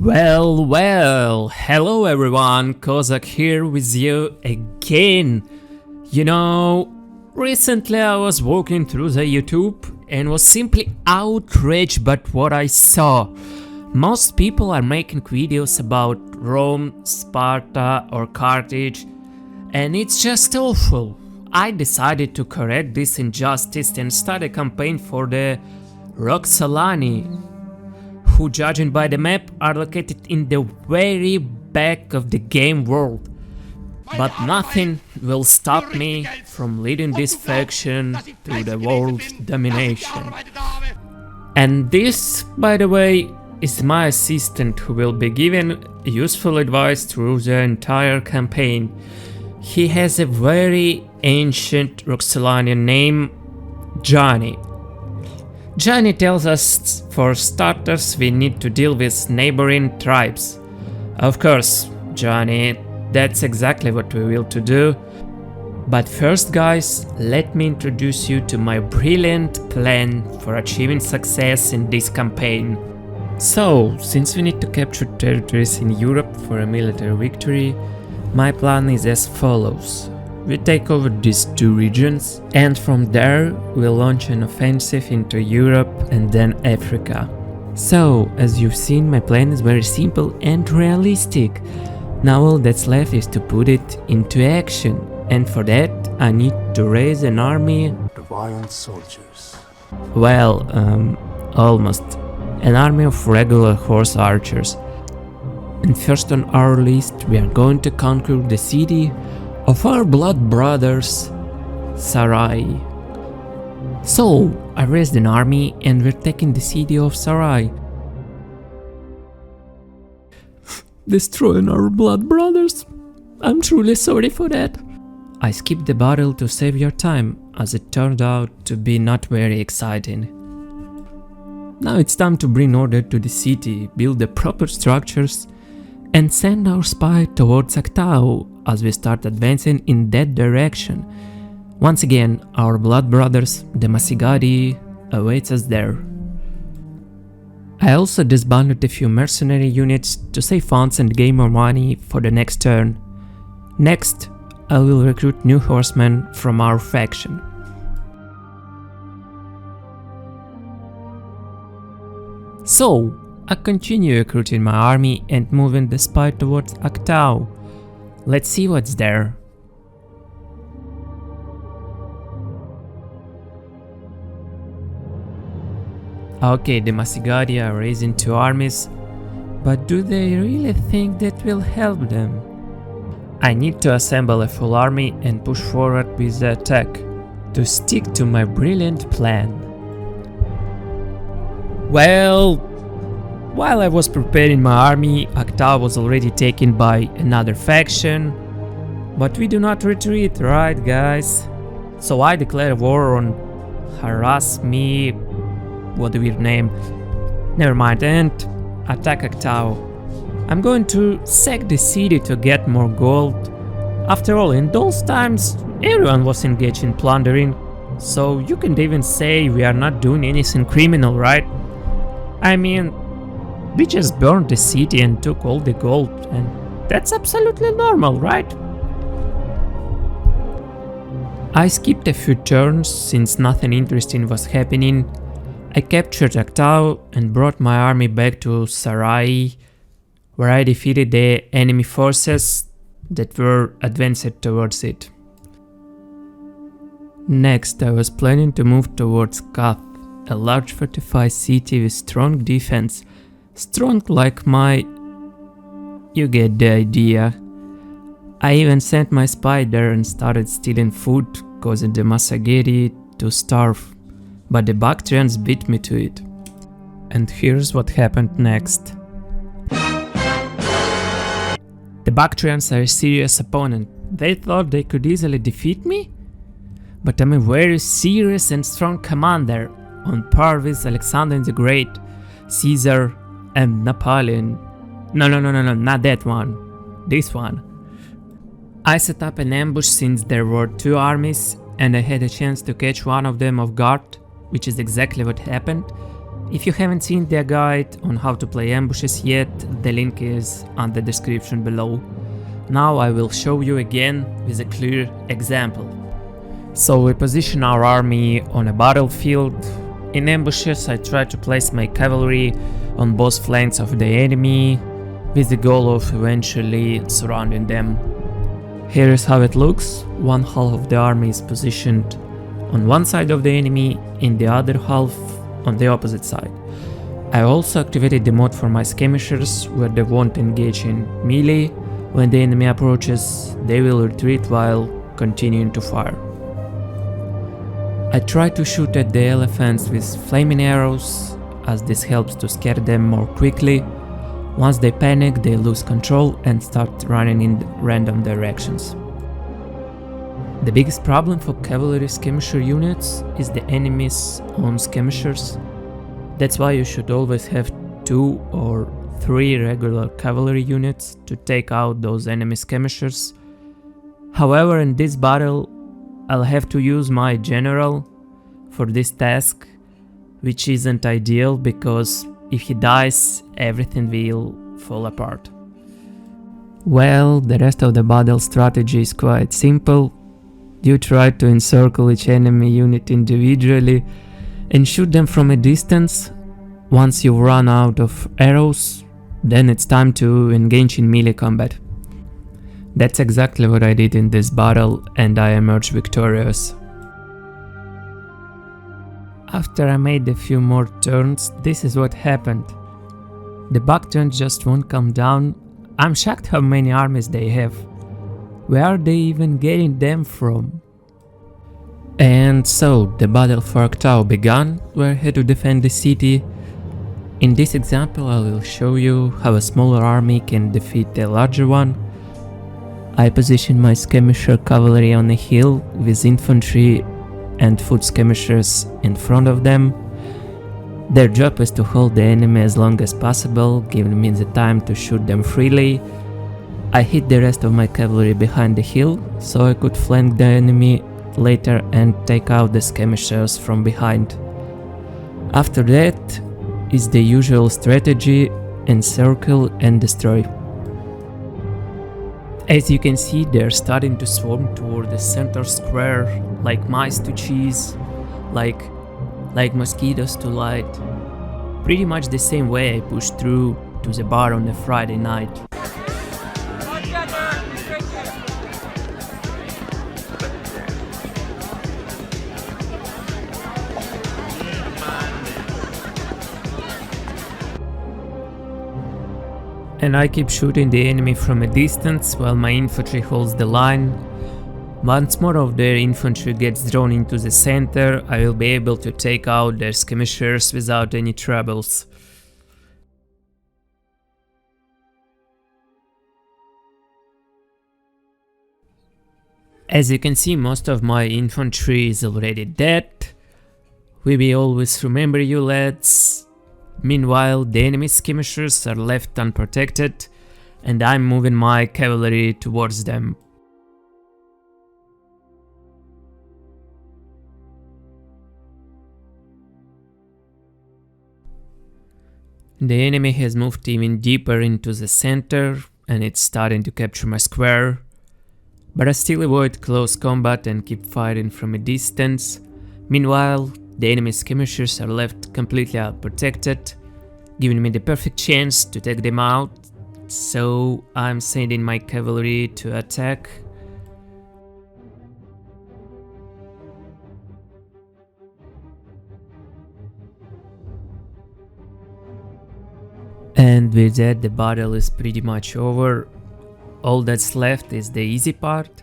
Well, hello everyone, Kozak here with you again. Recently I was walking through the YouTube and was simply outraged by what I saw. Most people are making videos about Rome, Sparta or Carthage, and it's just awful. I decided to correct this injustice and start a campaign for the Roxolani, who, judging by the map, are located in the very back of the game world. But nothing will stop me from leading this faction to the world domination. And this, by the way, is my assistant who will be given useful advice through the entire campaign. He has a very ancient Roxolani name, Johnny. Johnny tells us, for starters, we need to deal with neighboring tribes. Of course, Johnny, that's exactly what we will to do. But first, guys, let me introduce you to my brilliant plan for achieving success in this campaign. So, since we need to capture territories in Europe for a military victory, my plan is as follows. We take over these two regions, and from there we'll launch an offensive into Europe and then Africa. So, as you've seen, my plan is very simple and realistic. Now all that's left is to put it into action, and for that I need to raise an army of Iron soldiers. Well, almost. An army of regular horse archers. And first on our list we are going to conquer the city of our blood brothers, Sarai. So, I raised an army and we're taking the city of Sarai. Destroying our blood brothers? I'm truly sorry for that. I skipped the battle to save your time, as it turned out to be not very exciting. Now it's time to bring order to the city, build the proper structures, and send our spy towards Aktau as we start advancing in that direction. Once again, our blood brothers, the Masigadi, awaits us there. I also disbanded a few mercenary units to save funds and gain more money for the next turn. Next, I will recruit new horsemen from our faction. So, I continue recruiting my army and moving the spy towards Aktau. Let's see what's there. Okay, the Masigadi are raising two armies, but do they really think that will help them? I need to assemble a full army and push forward with the attack, to stick to my brilliant plan. Well, while I was preparing my army, Aktau was already taken by another faction. But we do not retreat, right guys? So I declare war on Harass Me, what a weird name. Never mind, and attack Aktau. I'm going to sack the city to get more gold. After all, in those times, everyone was engaged in plundering. So you can even say we are not doing anything criminal, right? I mean, we just burned the city and took all the gold, and that's absolutely normal, right? I skipped a few turns since nothing interesting was happening. I captured Aktau and brought my army back to Sarai, where I defeated the enemy forces that were advanced towards it. Next, I was planning to move towards Kath, a large fortified city with strong defense. Strong like my... you get the idea. I even sent my spy there and started stealing food, causing the Masigadi to starve. But the Bactrians beat me to it. And here's what happened next. The Bactrians are a serious opponent. They thought they could easily defeat me? But I'm a very serious and strong commander, on par with Alexander the Great, Caesar, and Napoleon. No, not that one. This one. I set up an ambush since there were two armies and I had a chance to catch one of them off guard, which is exactly what happened. If you haven't seen their guide on how to play ambushes yet, the link is on the description below. Now I will show you again with a clear example. So we position our army on a battlefield. In ambushes I try to place my cavalry on both flanks of the enemy with the goal of eventually surrounding them. Here is how it looks. One half of the army is positioned on one side of the enemy, in the other half on the opposite side. I also activated the mode for my skirmishers where they won't engage in melee. When the enemy approaches, they will retreat while continuing to fire. I try to shoot at the elephants with flaming arrows, as this helps to scare them more quickly. Once they panic, they lose control and start running in random directions. The biggest problem for cavalry skirmisher units is the enemy's own skirmishers. That's why you should always have 2 or 3 regular cavalry units to take out those enemy skirmishers. However, in this battle I'll have to use my general for this task, which isn't ideal because if he dies, everything will fall apart. Well, the rest of the battle strategy is quite simple. You try to encircle each enemy unit individually and shoot them from a distance. Once you run out of arrows, then it's time to engage in melee combat. That's exactly what I did in this battle, and I emerged victorious. After I made a few more turns, this is what happened. The bug turns just won't come down. I'm shocked how many armies they have. Where are they even getting them from? And so, the battle for Aktau began, where I had to defend the city. In this example I will show you how a smaller army can defeat a larger one. I position my skirmisher cavalry on a hill with infantry and foot skirmishers in front of them. Their job is to hold the enemy as long as possible, giving me the time to shoot them freely. I hid the rest of my cavalry behind the hill, so I could flank the enemy later and take out the skirmishers from behind. After that is the usual strategy: encircle and destroy. As you can see, they're starting to swarm toward the center square, like mice to cheese, like mosquitoes to light. Pretty much the same way I pushed through to the bar on a Friday night. And I keep shooting the enemy from a distance while my infantry holds the line. Once more of their infantry gets drawn into the center, I will be able to take out their skirmishers without any troubles. As you can see, most of my infantry is already dead. We will always remember you, lads. Meanwhile, the enemy skirmishers are left unprotected, and I'm moving my cavalry towards them. The enemy has moved even deeper into the center, and it's starting to capture my square. But I still avoid close combat and keep fighting from a distance. Meanwhile, the enemy skirmishers are left completely unprotected, giving me the perfect chance to take them out, so I'm sending my cavalry to attack. And with that, the battle is pretty much over. All that's left is the easy part,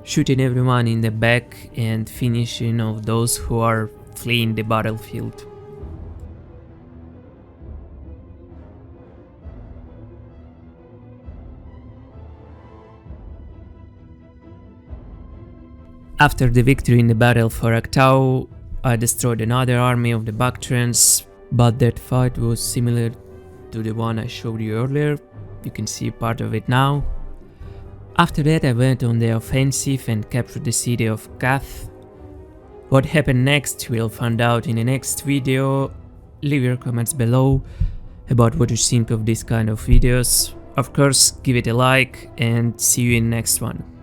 shooting everyone in the back and finishing off those who are fleeing the battlefield. After the victory in the battle for Aktau, I destroyed another army of the Bactrians, but that fight was similar to the one I showed you earlier. You can see part of it now. After that I went on the offensive and captured the city of Cath. What happened next we'll find out in the next video. leave your comments below about what you think of this kind of videos. Of course, give it a like and see you in next one.